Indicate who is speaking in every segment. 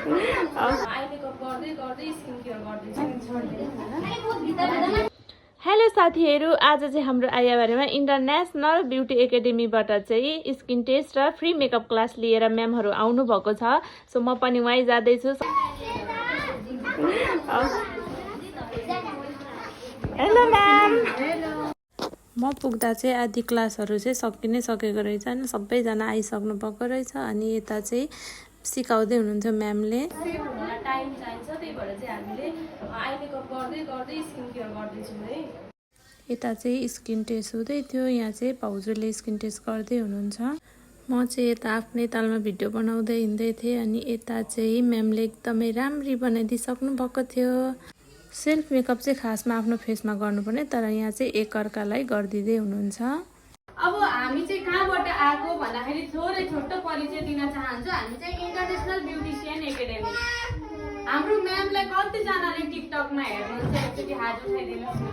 Speaker 1: Hello साथीहरू, आज चाहिँ हाम्रो आइयाबारीमा इन्टरनेसनल ब्युटी एकाडेमीबाट चाहिँ स्किन टेस्ट र फ्री मेकअप क्लास लिएर म्यामहरू आउनु भएको छ। सो म पनि वहीँ जाँदैछु। Hello ma'am. म पुग्दा चाहिँ आधी क्लासहरू चाहिँ सकिएको रहेछ अनि सबैजना आइसक्नु भएको रहेछ। अनि यता चाहिँ सिकाउँदै हुनुहुन्छ म्यामले। टाइम चाहिन्छ, त्यही भएर चाहिँ हामीले आई मेकअप गर्दै स्किन केयर गर्दैछौँ है। यता चाहिँ स्किन टेस्ट हुँदै थियो, यहाँ चाहिँ भाउजूले स्किन टेस्ट गर्दै हुनुहुन्छ। म चाहिँ यता आफ्नै तालमा भिडियो बनाउँदै हिँड्दै थिएँ। अनि यता चाहिँ म्यामले एकदमै राम्ररी बनाइदिइसक्नु भएको थियो। सेल्फ मेकअप चाहिँ खासमा आफ्नो फेसमा गर्नुपर्ने, तर यहाँ चाहिँ एकअर्कालाई गरिदिँदै हुनुहुन्छ।
Speaker 2: अब हामी चाहिँ कहाँबाट आएको भन्दाखेरि थोरै छोटो परिचय दिन चाहन्छु। हामी चाहिँ इन्टरनेसनल ब्युटिसियन एकाडेमी। हाम्रो म्यामलाई कतिजनाले टिकटकमा हेर्नुहुन्छ, एकचोटि हात उठाइदिनुहोस् न।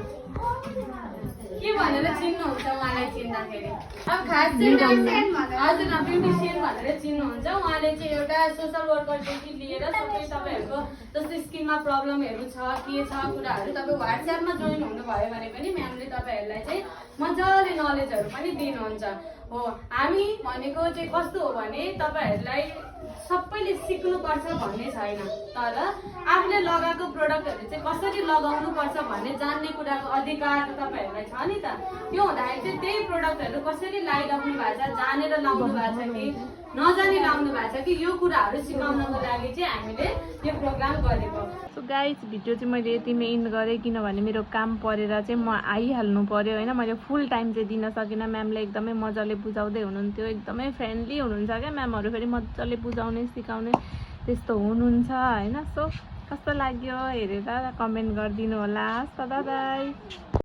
Speaker 2: के भनेर चिन्नुहुन्छ उहाँलाई चिन्दाखेरि? अब खास चाहिँ हजुर ब्युटिसियन भनेर चिन्नुहुन्छ। उहाँले चाहिँ एउटा सोसल वर्करदेखि लिएर सबै तपाईँहरूको जस्तो स्किनमा प्रब्लमहरू छ, के छ कुराहरू तपाईँ व्हाट्सएपमा जोइन हुनुभयो भने पनि म्यामले तपाईँहरूलाई चाहिँ मजाले नलेजहरू पनि दिनुहुन्छ। हो, हामी भनेको चाहिँ कस्तो हो भने तपाईँहरूलाई सबैले सिक्नुपर्छ भन्ने छैन, तर आफूले लगाएको प्रोडक्टहरू चाहिँ कसरी लगाउनुपर्छ भन्ने जान्ने कुराको अधिकार त तपाईँहरूलाई छ नि त। त्यो हुँदाखेरि चाहिँ त्यही प्रोडक्टहरू कसरी लगाइराख्नु भएको छ, जानेर लाउनु भएको छ कि नजानी लाउनु भएको छ कि यो कुराहरू सिकाउनको लागि चाहिँ हामीले यो प्रोग्राम गरेको।
Speaker 1: सो गाइस, भिडियो चाहिँ मैले यतिमै इन्ड गरेँ किनभने मेरो काम परेर चाहिँ म आइहाल्नु पर्यो होइन। मैले फुल टाइम चाहिँ दिन सकिनँ। म्यामले एकदमै मजाले बुझाउँदै हुनुहुन्थ्यो, एकदमै फ्रेन्डली हुनुहुन्छ क्या म्यामहरू, फेरि मजाले बुझाउने सिकाउने त्यस्तो हुनुहुन्छ होइन। सो कस्तो लाग्यो हेरेर कमेन्ट गरिदिनु होला। By by.